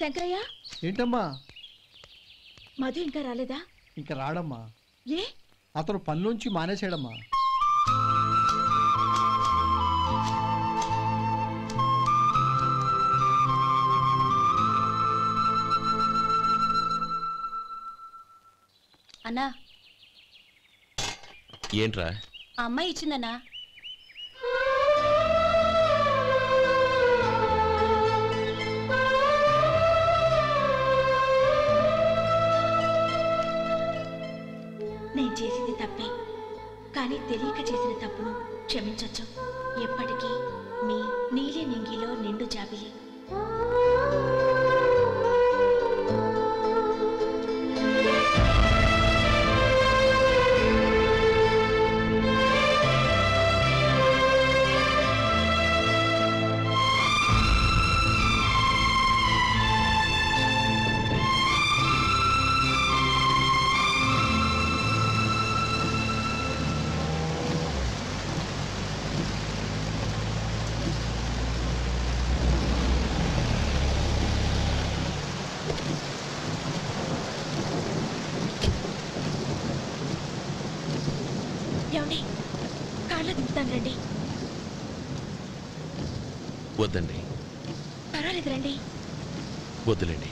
శంకరయ్య ఏంటమ్మా? మధు ఇంకా రాలేదా? ఇంకా రాడమ్మా. ఏ? అతను పనిలోంచి మానేశాడమ్మా. అన్నా ఏంట్రా? ఆ అమ్మాయి ఇచ్చిందన్నా. నేను చేసింది తప్పే, కానీ తెలియక చేసిన తప్పును క్షమించొచ్చు. ఎప్పటికీ మీ నీలి నింగిలో నిండు జాబిలి. ఏమండి, కార్లో దింపుతాను రండి. వద్దండి. పర్వాలేదు రండి. వద్దులేండి.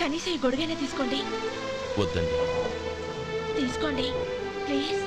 కనీసం ఈ గొడుగైనా తీసుకోండి. వద్దండి. తీసుకోండి ప్లీజ్.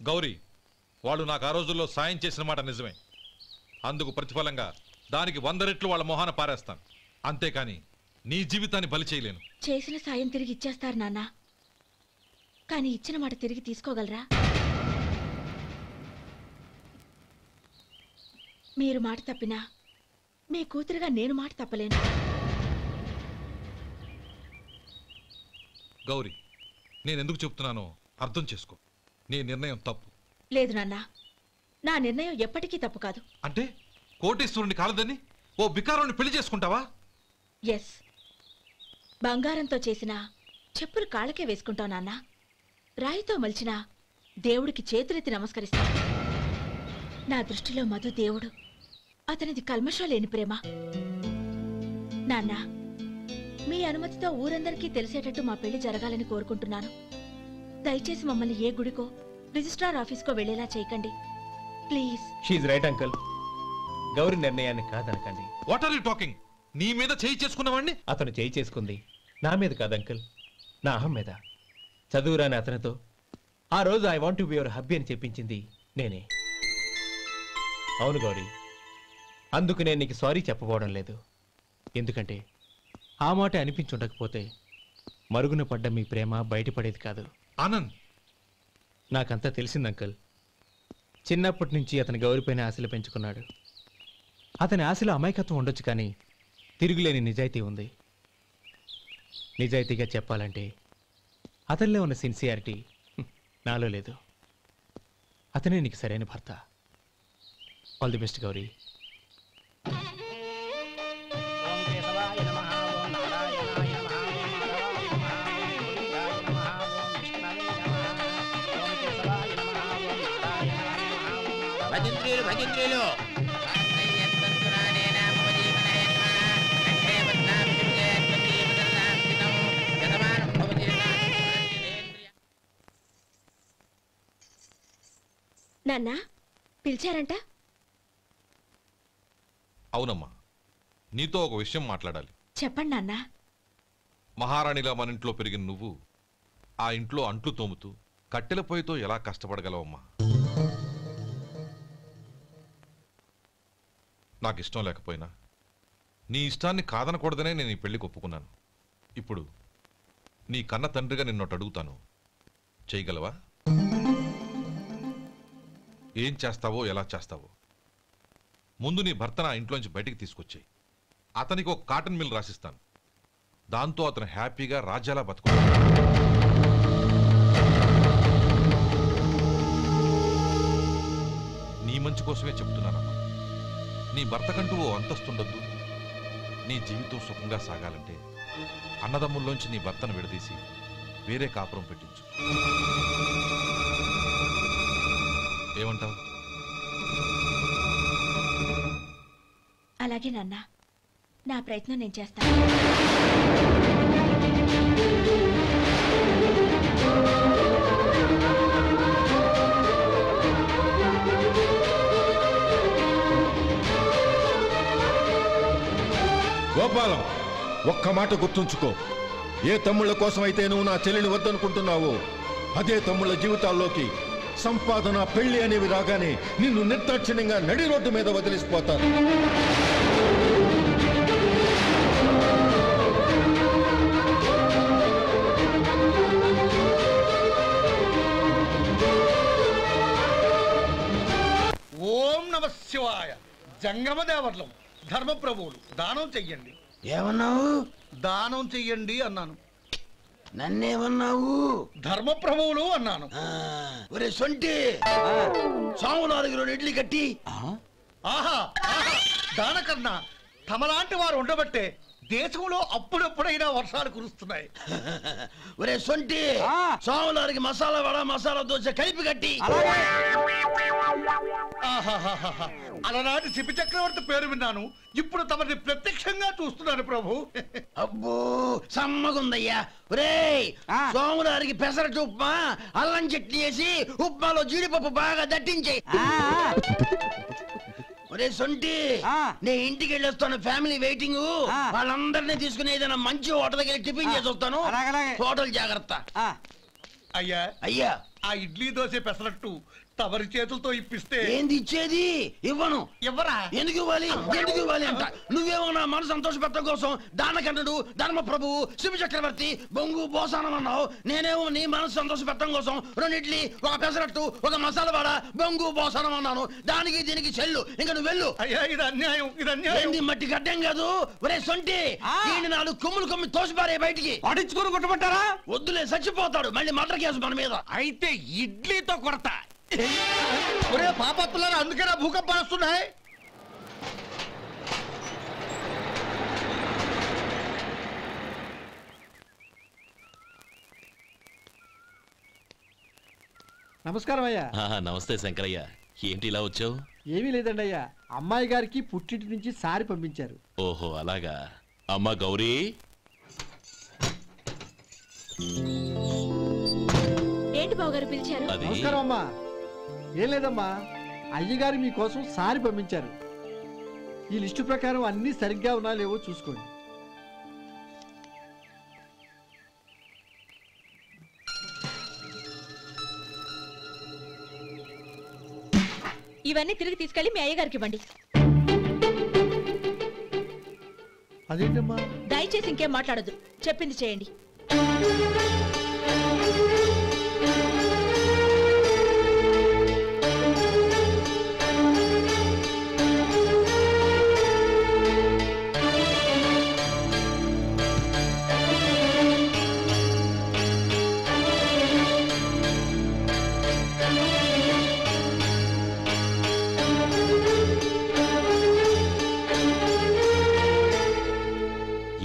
గౌరీ, వాళ్ళు నాకు ఆ రోజుల్లో సాయం చేసిన మాట నిజమే. అందుకు ప్రతిఫలంగా దానికి 100 రెట్లు వాళ్ళ మొహాన పారేస్తాను. అంతేకాని నీ జీవితాన్ని బలి చేయలేను. చేసిన సాయం తిరిగి ఇచ్చేస్తారు నాన్న, కానీ ఇచ్చిన మాట తిరిగి తీసుకోగలరా? మీరు మాట తప్పినా మీ కూతురుగా నేను మాట తప్పలేను. గౌరీ, నేనెందుకు చెప్తున్నానో అర్థం చేసుకో. నీ నిర్ణయం తప్పు. లేదు నాన్న, నా నిర్ణయం ఎప్పటికీ తప్పు కాదు. అంటే కోటేశ్వరుని కాలదని ఓ బికారాన్ని పెళ్లి చేసుకుంటావా? ఎస్, బంగారంతో చేసిన చెప్పులు కాళ్ళకే వేసుకుంటావు నాన్న. రాయితో మలిచిన దేవుడికి చేతులెత్తి నమస్కరిస్తా. నా దృష్టిలో మధు దేవుడు, అతనిది కల్మషం లేని ప్రేమ. నాన్న, మీ అనుమతితో ఊరందరికీ తెలిసేటట్టు మా పెళ్లి జరగాలని కోరుకుంటున్నాను. దయచేసి మమ్మల్ని ఏ గుడికో రిజిస్ట్రార్ ఆఫీస్కో వెళ్లేలా చేయకండి ప్లీజ్. షీఈ్ రైట్ అంకుల్. గౌరి నిర్ణయాన్ని కాదనకండి. What are you talking? నీ మీద చేయి చేసుకున్నవాడిని అతను చేయి చేసుకుంది నా మీద కాదు అంకుల్, నా అహం మీద. చదువురాని అతనితో ఆ రోజు I want to be your hubby అని చెప్పించింది నేనే. అవును గౌరీ, అందుకు నేను నీకు సారీ చెప్పబోవడం లేదు. ఎందుకంటే ఆ మాట అనిపించుండకపోతే మరుగున పడ్డ మీ ప్రేమ బయటపడేది కాదు. ఆనంద్, నాకంతా తెలిసింది అంకుల్. చిన్నప్పటి నుంచి అతని గౌరిపైన ఆశలు పెంచుకున్నాడు. అతని ఆశలో అమాయకత్వం ఉండొచ్చు, కానీ తిరుగులేని నిజాయితీ ఉంది. నిజాయితీగా చెప్పాలంటే అతనిలో ఉన్న సిన్సియారిటీ నాలో లేదు. అతనే నీకు సరైన భర్త. All the best Gauri. భజంత్రీలు భజంత్రీలు నాన్నా పిలిచారంట? అవునమ్మా, నీతో ఒక విషయం మాట్లాడాలి. చెప్పండి నాన్నా. మహారాణిలా మన ఇంట్లో పెరిగిన నువ్వు ఆ ఇంట్లో అంట్లు తోముతూ కట్టెల పొయ్యితో ఎలా కష్టపడగలవమ్మా? నాకు ఇష్టం లేకపోయినా నీ ఇష్టాన్ని కాదనకూడదనే నేను ఈ పెళ్లికి ఒప్పుకున్నాను. ఇప్పుడు నీ కన్న తండ్రిగా నిన్నొకటి అడుగుతాను, చేయగలవా? ఏం చేస్తావో, ఎలా చేస్తావో ముందు నీ భర్త నా ఇంట్లోంచి బయటికి తీసుకొచ్చేయి. అతనికి ఒక కాటన్ మిల్ రాసిస్తాను. దాంతో అతను హ్యాపీగా రాజ్యాలా బతుకుతాడు. నీ మంచి కోసమే చెప్తున్నానమ్మా. నీ భర్తకంటూ ఓ అంతస్తుండొద్దు. నీ జీవితం సుఖంగా సాగాలంటే అన్నదమ్ముల్లోంచి నీ భర్తను విడదీసి వేరే కాపురం పెట్టించు. ఏమంటావు? అలాగే నాన్న, నా ప్రయత్నం నేను చేస్తాను. గోపాలం, ఒక్క మాట గుర్తుంచుకో. ఏ తమ్ముళ్ళ కోసమైతే నువ్వు నా చెల్లిని వద్దనుకుంటున్నావో అదే తమ్ముళ్ళ జీవితాల్లోకి సంపాదన, పెళ్లి అనేవి రాగానే నిన్ను నిర్దాక్షిణ్యంగా నడి రోడ్డు మీద వదిలిసిపోతారు. ఓం నమ శివాయ. జంగమ దేవర్లం, ధర్మప్రభువులు, దానం చెయ్యండి. ఏమన్నావు? దానం చెయ్యండి అన్నాను. నన్నేమన్నావు? ధర్మప్రభువులు అన్నాను. ఒరే సొంటి, సామునాలుగులో ఇడ్లీ కట్టి. ఆహా ఆహా, దానకన్నా తమలాంటి వారు ఉండబట్టే దేశంలో అప్పుడప్పుడైనా వర్షాలు కురుస్తున్నాయి. ఒరే సొంటి, సామునాలుగు మసాలా వడ, మసాలా దోశ కలిపి కట్టి. ఆహాహాహా, అలనాటి శిపి చక్రవర్తి పేరు విన్నాను, ఇప్పుడు తమని ప్రత్యక్షంగా చూస్తున్నాను ప్రభు. అబ్బో సమ్మగుందయ్యా. ఒరేయ్, సోములారికి పెసరట్టు ఉప్మా, అల్లం చట్నీ వేసి ఉప్మాలో జీడిపప్పు బాగా దట్టించే. ఒరే సొంటి, నే ఇంటికి వెళ్ళొస్తాను, ఫ్యామిలీ వెయిటింగ్. వాళ్ళందరినీ తీసుకుని ఏదైనా మంచి హోటల్ దగ్గర టిఫిన్ చేసి వస్తాను. హోటల్ జాగ్రత్త. అయ్యా అయ్యా, ఆ ఇడ్లీ దోశ పెసరట్టు తమరి చేతులతో ఇప్పిస్తే. ఏంది ఇచ్చేది? ఇవ్వను. ఎవరా? ఎందుకు ఇవ్వాలి? ఎందుకు ఇవ్వాలి అంట. నువ్వేమో నా మనసు సంతోషపెట్టడం కోసం దానకంటుడు, ధర్మ ప్రభువు, శివ చక్రవర్తి, బొంగు బోసానం అన్నావు. నేనేమో నీ మనసు సంతోషపెట్టడం కోసం 2 ఇడ్లీ, ఒక పెసరట్టు, ఒక మసాలా వాడ, బొంగు బోసానం అన్నాను. దానికి దీనికి చెల్లు. ఇంకా నువ్వు వెళ్ళు. అయ్యా ఇది అన్యాయం, ఇది అన్యాయం. ఏంది మట్టి గడ్డం కాదు. ఒరే సొంటి, దీన్ని 4 కొమ్ములు కొమ్మి తోసిపారే బయటికి. పడించుకొని కొట్టమంటారా? వద్దులే, చచ్చిపోతాడు. మళ్ళీ మర్డర్ కేసు మన మీద. అయితే ఇడ్లీతో కొడతా. ఒరే పాపత్తులారా, అందుకేనా భూకంపాలు వస్తున్నాయి? నమస్కారం అయ్యా. నమస్తే శంకరయ్య, ఏంటి ఇలా వచ్చావు? ఏమీ లేదండి అయ్యా, అమ్మాయి గారికి పుట్టింటి నుంచి సారి పంపించారు. ఓహో అలాగా. అమ్మా గౌరీ. ఏంటి బావగారు పిలిచారు? అది నమస్కారం అమ్మా. ఏం లేదమ్మా, అయ్యగారు మీకోసం సారి పంపించారు. ఈ లిస్టు ప్రకారం అన్నీ సరిగ్గా ఉన్నా లేవో చూసుకోండి. ఇవన్నీ తిరిగి తీసుకెళ్లి మీ అయ్యగారికి ఇవ్వండి. అదేంటమ్మా? దయచేసి ఇంకేం మాట్లాడద్దు, చెప్పింది చేయండి.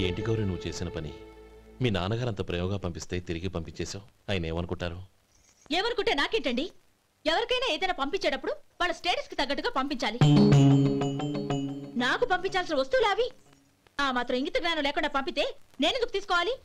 ఏంటి గౌరీ నువ్వు చేసిన పని? మీ నాన్నగారు అంత ప్రేమగా పంపిస్తే తిరిగి పంపించేశావు. ఆయన ఏమనుకుంటారు? ఏమనుకుంటే నాకేంటండి? ఎవరికైనా ఏదైనా పంపించేటప్పుడు వాళ్ళ స్టేటస్ కి తగ్గట్టుగా పంపించాలి. నాకు పంపించాల్సిన వస్తువులు అవి. ఆ మాత్రం ఇంగిత జ్ఞానం లేకుండా పంపితే నేనెందుకు తీసుకోవాలి?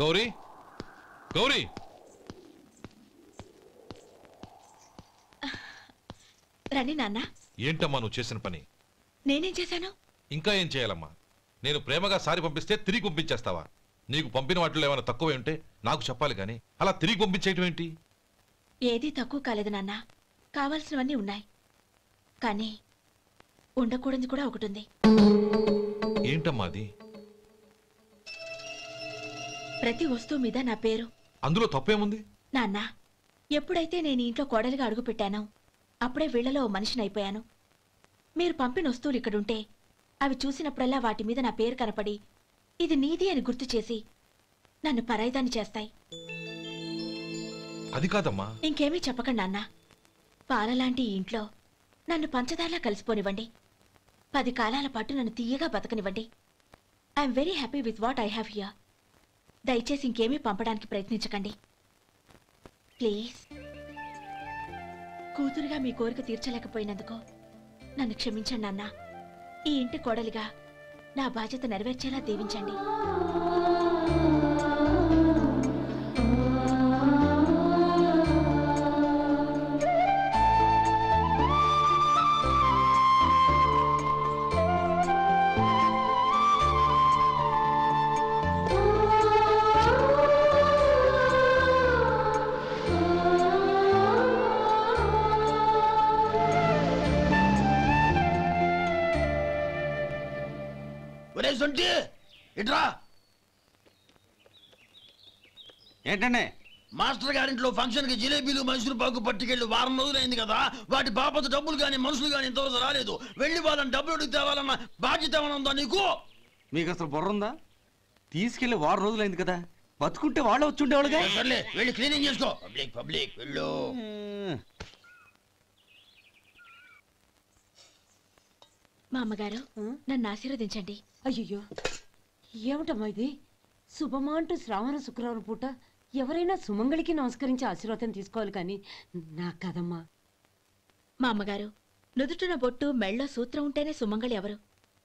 గౌరీ గౌరీ రండి నాన్న. ఏంటమ్మా నువ్వు చేసిన పని? నేనేం చేశాను? ఇంకా ఏం చేయాలమ్మా? నేను ప్రేమగా సారి పంపిస్తే తిరిగి పంపించేస్తావా? నీకు పంపిన వాటిలో ఏమైనా తక్కువ ఉంటే నాకు చెప్పాలి కానీ అలా తిరిగి పంపించేయటం ఏంటి? ఏదీ తక్కువ కాలేదు నాన్న. కావాల్సినవన్నీ ఉన్నాయి, కానీ ఉండకూడదు కూడా ఒకటి ఉంది. ఏంటమ్మా అది? ప్రతి వస్తువు మీద నా పేరు. అందులో తప్పేముంది? నాన్న, ఎప్పుడైతే నేను ఇంట్లో కోడలిగా అడుగు పెట్టానో అప్పుడే వీళ్లలో ఓ మనిషిని అయిపోయాను. మీరు పంపిన వస్తువులు ఇక్కడుంటే అవి చూసినప్పుడల్లా వాటి మీద నా పేరు కనపడి ఇది నీది అని గుర్తు చేసి నన్ను పరాయిదాన్ని చేస్తాయి. అది కాదమ్మా. ఇంకేమీ చెప్పకండి నాన్న. పాలలాంటి ఈ ఇంట్లో నన్ను పంచదారలా కలిసిపోనివ్వండి. 10 కాలాల పాటు నన్ను తీయగా బతకనివ్వండి. I'm very happy with what I have here. దయచేసి ఇంకేమీ పంపడానికి ప్రయత్నించకండి ప్లీజ్. కూతురుగా మీ కోరిక తీర్చలేకపోయినందుకు నన్ను క్షమించండి నాన్న. ఈ ఇంటి కోడలిగా నా బాధ్యత నెరవేర్చేలా దీవించండి. ఇట్రా. ఏంటండి? మాస్టర్ గారింట్లో ఫంక్షన్ కి జిలేబీలు మైసూరు పాకు పట్టుకెళ్ళి వారం రోజులైంది కదా. వాటి బాపత డబ్బులు కానీ మనుషులు కానీ ఇంతవరకు రాలేదు. వెళ్ళి వాళ్ళని డబ్బులు అడిగి తేవాలన్న బాధ్యత ఏమైనా ఉందా నీకు? మీకు అసలు బుర్ర ఉందా? తీసుకెళ్లి వారం రోజులైంది కదా, బతుకుంటే వాళ్ళు వచ్చి ఉండేవాళ్ళుగా. సర్లే వెళ్ళి క్లీనింగ్ చేసుకో. పబ్లిక్ వెళ్ళు. మా అమ్మగారు నన్ను ఆశీర్వదించండి. అయ్యో, ఏమిటమ్మా ఇది? శుభమా అంటూ శ్రావణ శుక్రవారం పూట ఎవరైనా సుమంగళికి నమస్కరించి ఆశీర్వాదం తీసుకోవాలి, కానీ నాకు కదమ్మా. మా అమ్మగారు, నుదుటిన బొట్టు మెళ్ళో సూత్రం ఉంటేనే సుమంగళి ఎవరు?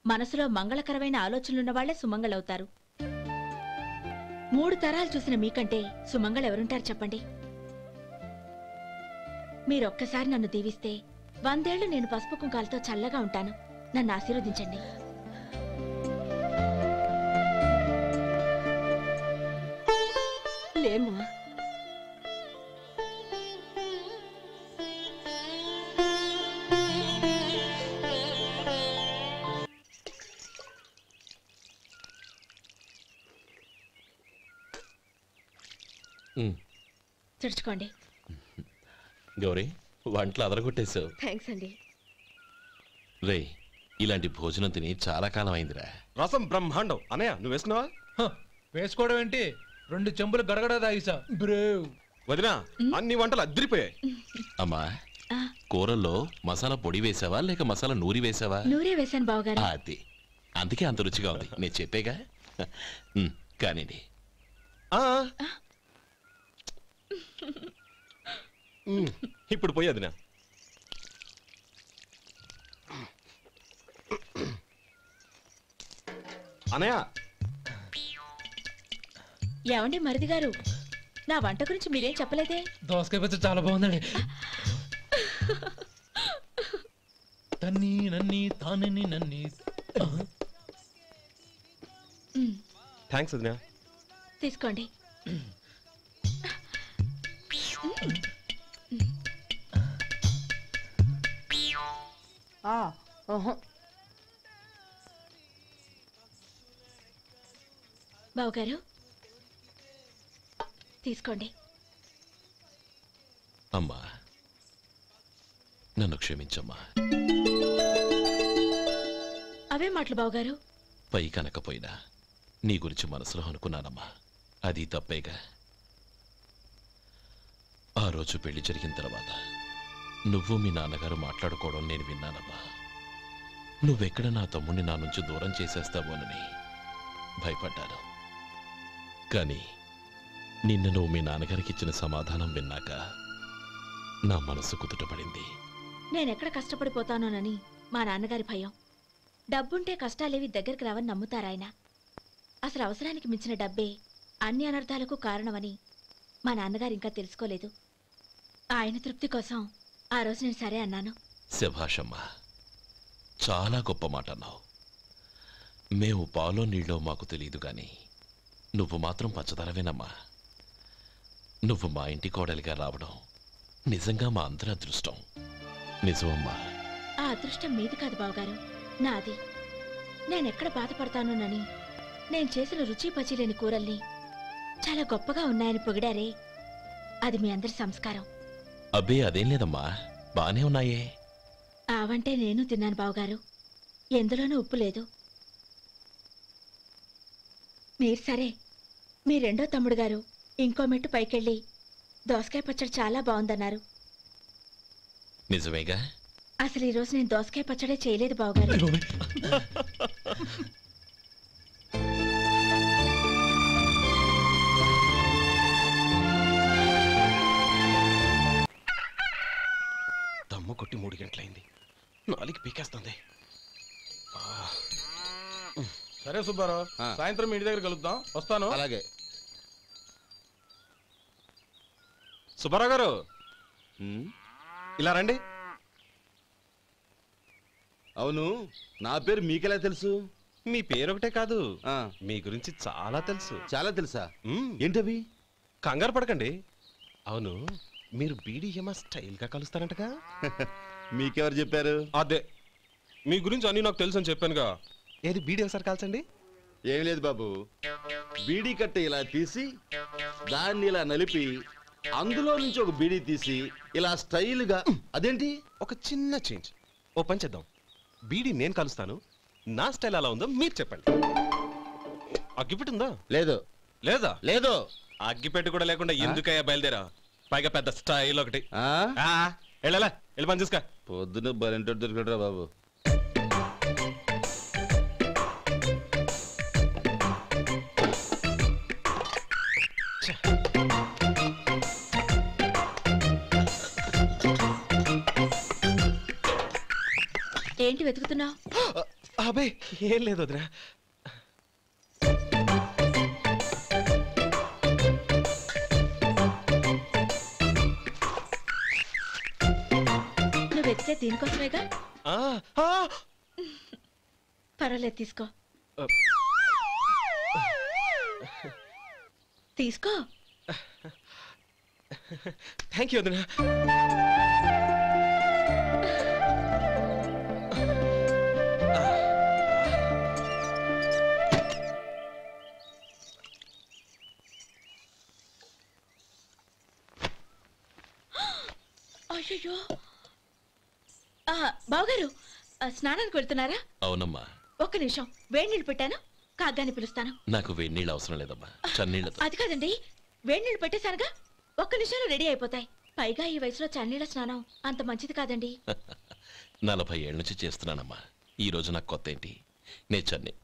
మనసులో మంగళకరమైన ఆలోచనలున్న వాళ్లే సుమంగళవుతారు. 3 తరాలు చూసిన మీకంటే సుమంగళ ఎవరుంటారు చెప్పండి? మీరొక్కసారి నన్ను దీవిస్తే 100 ఏళ్లు నేను పసుపు కుంకాలతో చల్లగా ఉంటాను. నన్ను ఆశీర్వదించండి. లేమ్మా, తుడుచుకోండి. గౌరీ, వంటలు అదరగొట్టేశావు. థ్యాంక్స్ అండి. రే, ఇలాంటి భోజనం తిని చాలా కాలం అయిందిరా. రసం బ్రహ్మాండం. అనయ్య నువ్వు వేసుకున్నావా? వేసుకోవడం ఏంటి, 2 చెంబులు గడగడ తాగిసా. బ్రేవ్ వదినా, అన్ని వంటలు అద్దరిపోయాయి. అమ్మా, కూరల్లో మసాలా పొడి వేసావా లేక మసాలా నూరి వేసావా? నూరే వేశాను బావగారు. అది అందుకే అంత రుచిగా ఉంది. నేను చెప్పేగా. కానివ్వండి. ఇప్పుడు పోయి వదినా. అనయ్య, ఏమండి మరిది గారు, నా వంట గురించి మీరేం చెప్పలేదే? దోసకాయ పచ్చడి చాలా బాగుందండి. తన్ని నన్ని తానని నన్ని. థ్యాంక్స్ వదినా. తీసుకోండి. బావగారు తీసుకోండి. అమ్మా, నన్ను క్షమించమ్మా. అవే మాటలు బావగారు. పై కనకపోయినా నీ గురించి మనసులో అనుకున్నానమ్మా. అది తప్పేగా. ఆ రోజు పెళ్లి జరిగిన తర్వాత నువ్వు మీ నాన్నగారు మాట్లాడుకోవడం నేను విన్నానమ్మా. నువ్వెక్కడ నా తమ్ముడిని నా నుంచి దూరం చేసేస్తావోనని భయపడ్డాను. కానీ నిన్న నువ్వు మీ నాన్నగారికి ఇచ్చిన సమాధానం విన్నాక నా మనసు కుదుటపడింది. నేనెక్కడ కష్టపడిపోతానోనని మా నాన్నగారి భయం. డబ్బుంటే కష్టాలేవి దగ్గరికి రావని నమ్ముతారాయన. అసలు అవసరానికి మించిన డబ్బే అన్ని అనర్థాలకు కారణమని మా నాన్నగారు ఇంకా తెలుసుకోలేదు. ఆయన తృప్తి కోసం ఆ రోజు నేను సరే అన్నాను. శభాషమ్మా, చాలా గొప్ప మాట అన్నావు. మేము పాలో నీళ్ళో మాకు తెలియదు గాని నువ్వు మాత్రం పచ్చదనవేనమ్మా. నువ్వు మా ఇంటి కోడలిగా రావడం నిజంగా మా అందరి అదృష్టం. నిజమమ్మా. ఆ అదృష్టం మీది కాదు బావగారు, నాది. నేనెక్కడ బాధపడతానోనని నేను చేసిన రుచి పచిలేని కూరల్ని చాలా గొప్పగా ఉన్నాయని పొగిడారే, అది మీ అందరి సంస్కారం. అబ్బే అదేం లేదమ్మా, బానే ఉన్నాయే. ఆవంటే నేను తిన్నాను బావగారు, ఎందులోనూ ఉప్పు లేదు. మీరు సరే, మీ రెండో తమ్ముడు గారు ఇంకో మెట్టు పైకెళ్ళి దోసకాయ పచ్చడి చాలా బాగుందన్నారు. నిజమేగా? అసలు ఈరోజు నేను దోసకాయ పచ్చడే చేయలేదు బావగారు. దమ్ము కొట్టి 3 గంటలైంది, 4 పీకేస్తుంది. సరే సుబ్బారావు, సాయంత్రం మీ ఇంటి దగ్గర కలుద్దాం. వస్తాను. అలాగే. సుబ్బారావు గారు ఇలా రండి. అవును, నా పేరు మీకెలా తెలుసు? మీ పేరు ఒకటే కాదు, మీ గురించి చాలా తెలుసు. చాలా తెలుసా? ఏంటవి? కంగారు పడకండి. అవును, మీరు బీడీఎం స్టైల్ గా కలుస్తారంటగా? మీకెవరు చెప్పారు? అదే, మీ గురించి అన్ని నాకు తెలుసు అని చెప్పానుగా. ఏది బీడీ ఒకసారి కాల్చండి. ఏం లేదు బాబు, బీడీ కట్ట ఇలా తీసి దాన్ని ఇలా నలిపి అందులో నుంచి ఒక బీడీ తీసి ఇలా స్టైల్గా. అదేంటి? ఒక చిన్న చేంజ్. ఓ పని చేద్దాం, బీడీ నేను కలుస్తాను, నా స్టైల్ అలా ఉందో మీరు చెప్పండి. అగ్గిపెట్టి ఉందా? లేదు. లేదా? లేదు. అగ్గిపెట్టి కూడా లేకుండా ఎందుకయ్యా బయలుదేరా? పైగా పెద్ద స్టైల్ ఒకటి. వెళ్ళాలా, వెళ్ళి పని చూసుకో. పొద్దున బలంటో దొరికడరా బాబు. ఏంటి వెతుకుతున్నావు? అబే ఏం లేదు వదినా. నువ్వు వెతికే దీనికోసమేగా. పర్వాలేదు, తీసుకో. తీసుకో. థ్యాంక్ యూ వదినా. అయ్యో, బావగారు స్నానానికి వెళ్తున్నారా? అవునమ్మా. ఒక్క నిమిషం, వేడి నీళ్ళు పెట్టాను, కాగ్గాని పిలుస్తాను. నాకు వేడి నీళ్ళు అవసరం లేదమ్మా, చన్నీళ్ళతో. అది కాదండి, వేడి నీళ్ళు పెట్టేశానుగా, ఒక్క నిమిషంలో రెడీ అయిపోతాయి. పైగా ఈ వయసులో చన్నీళ్ళ స్నానం అంత మంచిది కాదండి. 40 ఏళ్ళ నుంచి చేస్తున్నానమ్మా, ఈ రోజు నాకు కొత్త ఏంటి? నే చన్నీ.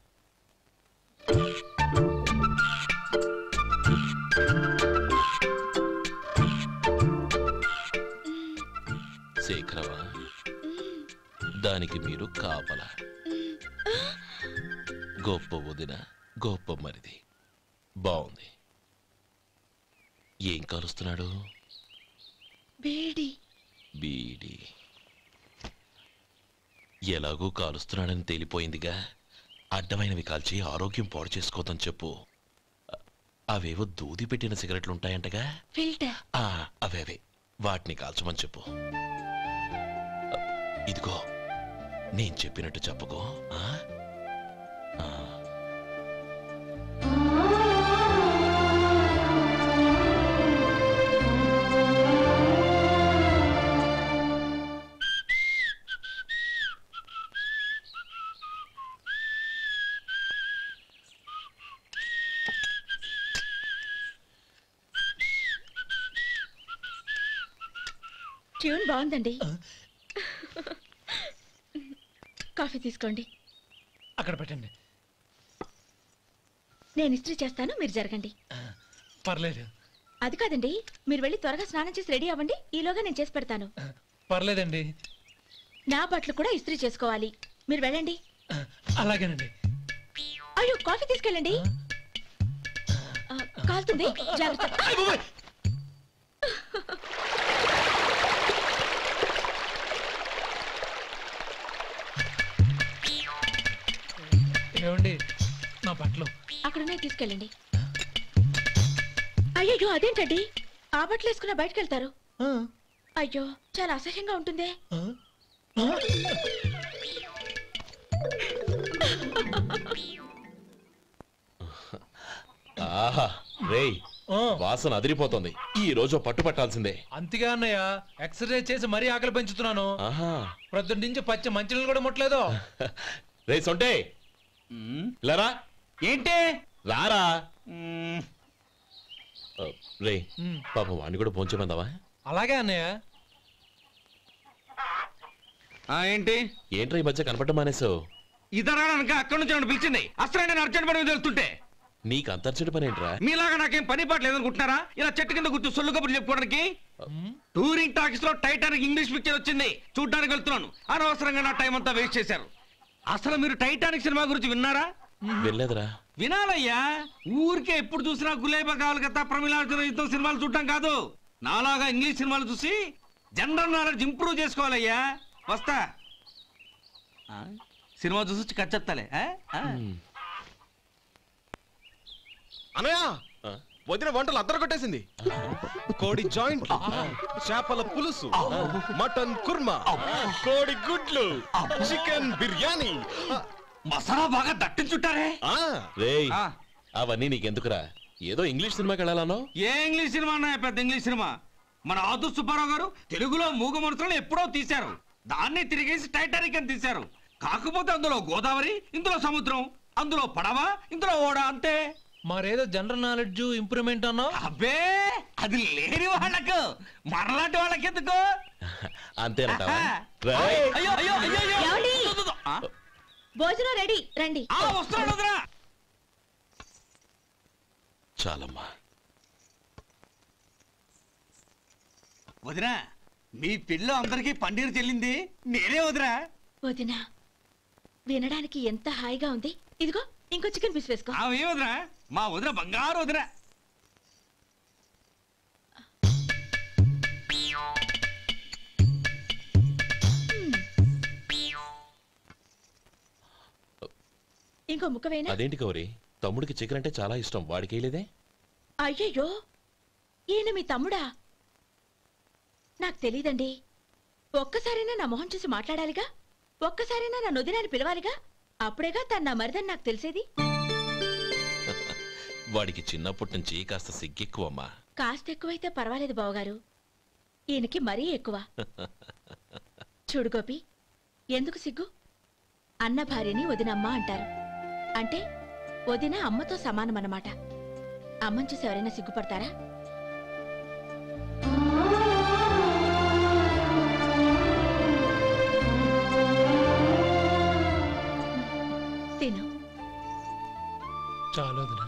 శేఖరవా, దానికి మీరు కాపలా. గొప్ప వదిన, గొప్ప మరిది. బాగుంది. ఏం కలుస్తున్నాడు? బీడి. బీడి ఎలాగూ కాలుస్తున్నాడని తేలిపోయిందిగా. అడ్డమైనవి కాల్చి ఆరోగ్యం పాడు చేసుకోదని చెప్పు. అవేవో దూది పెట్టిన సిగరెట్లుంటాయంటగా, ఫిల్టర్. అవే వాటిని కాల్చమని చెప్పు. ఇదిగో, నేను చెప్పినట్టు చెప్పుకో. ట్యూన్ బాగుందండి. కాఫీ తీసుకోండి. అక్కడ పెట్టండి. నేను ఇస్త్రీ చేస్తాను, మీరు జరగండి. పర్లేదు. అది కాదండి, మీరు వెళ్ళి త్వరగా స్నానం చేసి రెడీ అవ్వండి, ఈలోగా నేను చేసి పెడతాను. పర్లేదండి. నా బట్టలు కూడా ఇస్త్రీ చేసుకోవాలి, మీరు వెళ్ళండి. అలాగేనండి. అయ్యో, కాఫీ తీసుకెళ్ళండి. కాలుతుంది జాగ్రత్త. ఏమండి నా బట్టలు అక్కడనే తీసుకెళ్ళండి. అయ్యో అదేంటండి ఆ బట్టలు వేసుకున్న బయటకు వెళ్తారు? అయ్యో చాలా అసహ్యంగా ఉంటుందే. ఆహా రేయ్ వాసన అదిరిపోతుంది. ఈ రోజు పట్టు పట్టాల్సిందే. అంతగా అన్నయ్య ఎక్సర్సైజ్ చేసి మరీ ఆకలి పెంచుతున్నాను. ప్రొద్దున నుంచి పచ్చ మంచినీళ్ళు కూడా ముట్టలేదు. రే సొంటే లరా ఏంటి రారా రే పాపం వాడిని కూడా పోంచమందావా? అలాగే అన్నయ్య. ఏంటి ఏంట్రా ఈ మధ్య కనపడడం మానేసావు? ఇదరా అక్కడి నుంచి నన్ను పిలిచింది. అసలు నేను అర్జెంట్ పని వెళ్తుంటే నీకు అంతర్చడి పని ఏంట్రా? మీలాగా నాకేం పని పాట లేదనుకుంటున్నారా? ఇలా చెట్టు కింద కూర్చో సొల్లు కబుర్లు చెప్పుకోవడానికి. టూరింగ్ టాకీస్ లో టైటానిక్ ఇంగ్లీష్ పిక్చర్ వచ్చింది, చూడ్డానికి వెళ్తున్నాను. అనవసరంగా నా టైం అంతా వేస్ట్ చేశారు. అసలు మీరు టైటానిక్ సినిమా గురించి విన్నారా? వెళ్ళలేదురా. వినాలయ్యా. ఊరికే ఎప్పుడు చూసినా గులేబా కావాలి కదా ప్రమిళార్జున యుద్ధం సినిమాలు చూడటం కాదు. నాలాగా ఇంగ్లీష్ సినిమాలు చూసి జనరల్ నాలెడ్జ్ ఇంప్రూవ్ చేసుకోవాలయ్యా. వస్తా. సినిమా చూసి కచ్చెత్తాలే. అనయా వదిన వంటలు అద్దరు కొట్టేసింది. కోడి జాయింట్, చేపల పులుసు, మటన్ కుర్మా, కోడి గుడ్లు, చికెన్ బిర్యానీ, మసాలా బాగా దట్టించుంటారే. రేయ్ అవన్నీ నీకెందుకురా? ఏదో ఇంగ్లీష్ సినిమాకి వెళ్ళాలనో? ఏ ఇంగ్లీష్ సినిమా అన్నా? పెద్ద ఇంగ్లీష్ సినిమా. మన ఆదు సుబ్బారావు గారు తెలుగులో మూగ మనుషులను ఎప్పుడో తీశారు. దాన్ని తిరిగేసి టైటానిక్ అని తీశారు. కాకపోతే అందులో గోదావరి, ఇందులో సముద్రం, అందులో పడవ, ఇందులో ఓడ, అంతే. మరేదో జనరల్ నాలెడ్జ్ ఇంప్రూవ్మెంట్ అన్నా? అబ్బే అది లేని వాళ్ళకు, మరలాంటి వాళ్ళకి ఎందుకు? అంతేనంటావా? భోజనం రెడీ, రండి. వస్తున్నాడు. చాలమ్మా. వదినా మీ పిల్ల అందరికి పన్నీరు చెల్లింది నేనే వదినా. వదినా వినడానికి ఎంత హాయిగా ఉంది. ఇదిగో ఇంకో చికెన్ పీస్ వేసుకో. ఏ వదినా? మా వదిన బంగారు వదిన. ఇంకో ముక్క వేయనా? అదేంటి గౌరీ, తమ్ముడికి చికెన్ అంటే చాలా ఇష్టం, వాడికి వేయలేదే? అయ్యయ్యో ఈయన మీ తమ్ముడా? నాకు తెలీదండి. ఒక్కసారైనా నా మొహం చూసి మాట్లాడాలిగా, ఒక్కసారైనా నా నొదినాన్ని పిలవాలిగా, అప్పుడేగా తన నా మరిదని నాకు తెలిసేది. వాడికి చిన్నప్పటి నుంచి కాస్త సిగ్గెక్కువమ్మా. కాస్త ఎక్కువైతే పర్వాలేదు బావగారు, ఈయనకి మరీ ఎక్కువ. చూడు గోపి, ఎందుకు సిగ్గు? అన్న భార్యని వదినమ్మ అంటారు. అంటే వదిన అమ్మతో సమానమన్నమాట. అమ్మని చూసి ఎవరైనా సిగ్గుపడతారా? తిను. చాలు వదినా.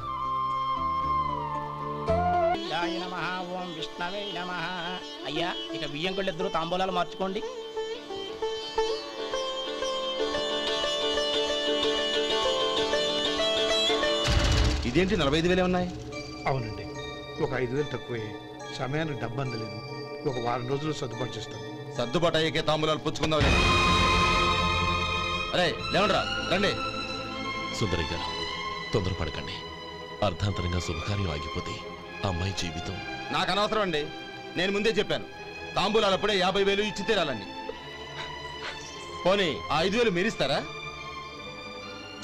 ఓం విష్ణవే నమః. అయ్యా ఇక బియ్యం కొళ్ళు ఇద్దరు తాంబూలాలు మార్చుకోండి. ఇదేంటి 45,000 ఉన్నాయి? అవునండి, ఒక 5,000 తక్కువే. సమయానికి డబ్బు అందలేదు. ఒక వారం రోజులు సర్దుబాటు చేస్తాం. సర్దుబాటు అయ్యే తాంబూలాలు పుచ్చుకుందాం. అరే లేవండ్రా, రండి. సుందరి గారు తొందరపడకండి. అర్ధాంతరంగా శుభకార్యం ఆగిపోతే అమ్మాయి జీవితం. నాకు అనవసరం అండి, నేను ముందే చెప్పాను. తాంబూలాలు అప్పుడే 50,000 ఇచ్చి తీరాలండి. పోనీ ఆ 5,000 మీరిస్తారా?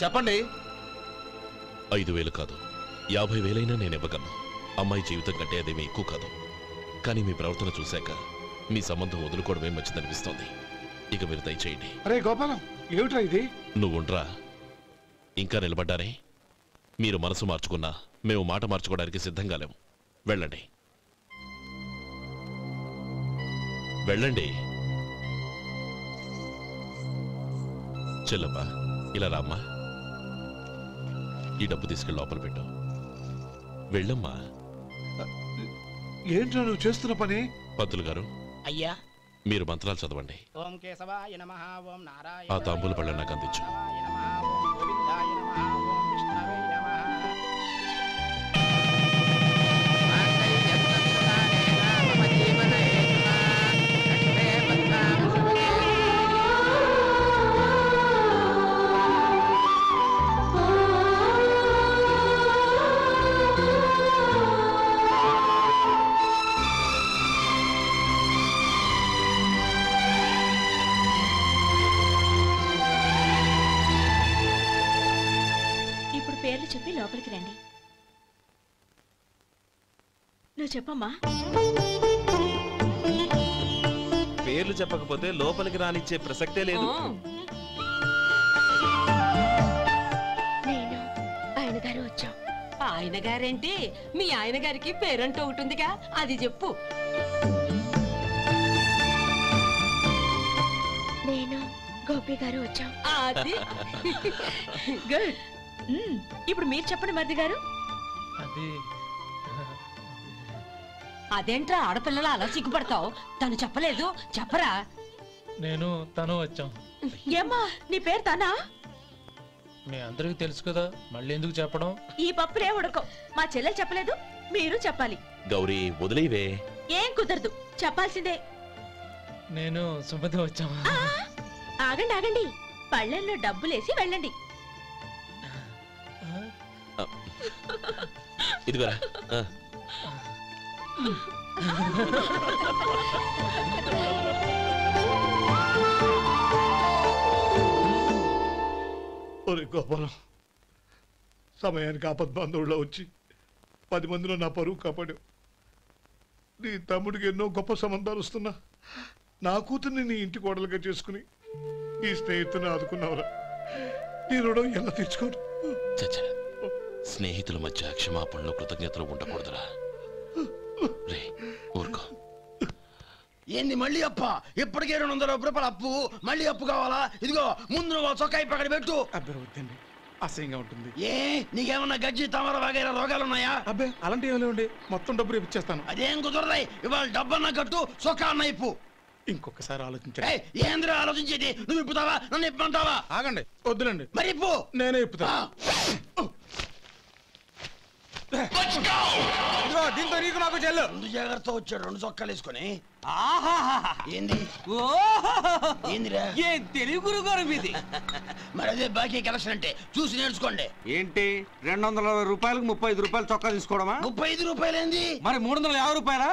చెప్పండి. 5,000 కాదు, 50,000 నేను ఇవ్వగలను. అమ్మాయి జీవితం కంటే అదేమీ ఎక్కువ కాదు. కానీ మీ ప్రవర్తన చూశాక మీ సంబంధం వదులుకోవడమే మంచిదనిపిస్తోంది. ఇక మీరు దయచేయండి. అరే గోపాలం, ఏమిట్రా ఇది? నువ్వుండ్రా. ఇంకా నిలబడ్డారే? మీరు మనసు మార్చుకున్నా మేము మాట మార్చుకోవడానికి సిద్ధంగా లేము. వెళ్ళండి, వెళ్ళండి. చెల్లమ్మా ఇలా రామ్మా. ఈ డబ్బు తీసుకెళ్ళి లోపల పెట్టు. వెళ్ళమ్మా. ఏంట్రా నువ్వు చేస్తున్న పని? పంతులు గారు, అయ్యా మీరు మంత్రాలు చదవండి. ఓం కేశవాయ నమః. ఓం నారాయణ. ఆ తాంబూల పళ్ళ నాకు అందించు. ఓం గోవిందాయ నమః. ఓం విష్ణవే నమః. లోపలికి రండి. నువ్వు చెప్పమ్మా. పేర్లు చెప్పకపోతే లోపలికి రానిచ్చే ప్రసక్తే లేదు. నేను ఆయన గారు వచ్చాం. ఆయన గారేంటి, మీ ఆయన గారికి పేరంటూ ఒకటి ఉందిగా, అది చెప్పు. నేను గోపి గారు వచ్చాం. అది గుడ్. ఇప్పుడు మీరు చెప్పండి మరిది గారు. అది అదేంట్రా ఆడపిల్లలు అలా సిగ్గుపడతావు? తను చెప్పలేదు, చెప్పరా. నేను తను వచ్చాం. ఏమ్మా నీ పేరు తనా? మీ అందరికి తెలుసు కదా, మళ్ళీ ఎందుకు చెప్పడం? ఈ పప్పులే ఉడకం. మా చెల్లెలు చెప్పలేదు, మీరు చెప్పాలి. గౌరీ వదిలేవే. ఏం కుదరదు, చెప్పాల్సిందే. నేను సుమతి వచ్చాం. ఆగండి ఆగండి, పళ్ళెంలో డబ్బులేసి వెళ్ళండి. ఇదిగోరా. ఒరే గోపాలం, సమయానికి ఆపద్బంధువుల్లో వచ్చి 10 మందిలో నా పరువు కాపాడావు. నీ తమ్ముడికి ఎన్నో గొప్ప సంబంధాలు వస్తున్నా నా కూతుర్ని నీ ఇంటి కోడలుగా చేసుకుని ఈ స్నేహితుని ఆదుకున్నావురా. నీ రుణం ఎలా తీర్చుకోరు? చచ్చా, స్నేహితుల మధ్య క్షమాపణలు కృతజ్ఞతలు ఉండకూడదురా. రే ఊరుకో. ఏంది మళ్ళీ అప్ప? ఇప్పటికే 200 రూపాయలు అప్పు, మళ్ళీ అప్పు కావాలా? ఇదిగో ముందు నువ్వు చొక్కాయి పక్కన పెట్టు. అబ్బే వద్దండి, అసహ్యంగా ఉంటుంది. ఏ నీకేమన్నా గజ్జి తమర వగైరా రోగాలు ఉన్నాయా? అబ్బే అలాంటి ఏమీ లేవండి, మొత్తం డబ్బు రేపు ఇచ్చేస్తాను. అదేం కుదరదాయి. ఇవాళ డబ్బన్నా కట్టు, చొక్కా అన్న ఇప్పు. ఇంకొకసారి ఆలోచించండి. ఏంద్రా ఆలోచించేది? నువ్వు ఇప్పుతావా, నన్ను ఇప్పమంటావా? ఆగండి, వద్దులండి. మరి ఇప్పు. నేనే ఇప్పుతా. దీంతో నీకు నాకు చెల్లు. ముందు జాగ్రత్త వచ్చాడు 2 చొక్కాలు వేసుకొని. ఏంది ఏందిరా? ఏం తెలుగు గురుగారు మీది? మరి అదే బాకీ కలెక్షన్ అంటే, చూసి నేర్చుకోండి. ఏంటి 220 రూపాయలకు 35 రూపాయలు చొక్కా తీసుకోవడమా? 35 రూపాయలు ఏంది? మరి 350 రూపాయలా?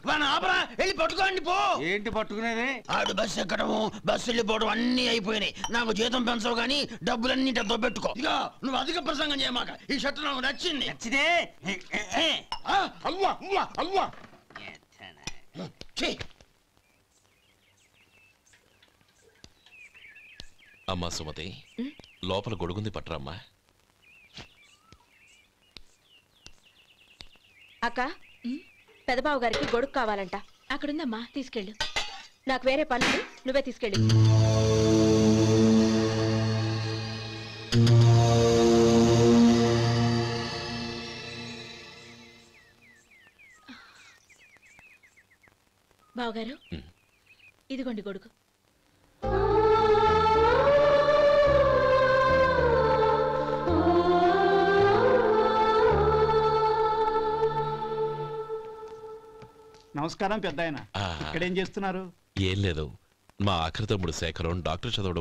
వాడిని ఆపరా, వెళ్ళి పట్టుకోండి పో. ఏంటి పట్టుకునేది? ఆడు బస్సు ఎక్కడము, బస్సు వెళ్ళిపోవడం అన్ని అయిపోయినాయి. నాకు జీతం పెంచవు గానీ డబ్బులన్నీ దొబ్బెట్టుకో. ఇక నువ్వు అధిక ప్రసంగం చేయమాక. ఈ షర్ట్ నాకు నచ్చింది. నచ్చితే అల్వా అల్వా అల్వా. అమ్మా సుమతి, లోపల గొడుగుంది పట్టరమ్మా. అక్క, పెదబాబు గారికి గొడుగు కావాలంట. అక్కడుందమ్మా, తీసుకెళ్ళు. నాకు వేరే పనులు, నువ్వే తీసుకెళ్ళు. బావగారు, ఇదిగోండి గొడుగు. నమస్కారం పెద్దాయన. ఇక్కడేం చేస్తున్నారు? ఏం లేదు, మా ఆఖరి తమ్ముడు శేఖరం డాక్టర్ చదవడం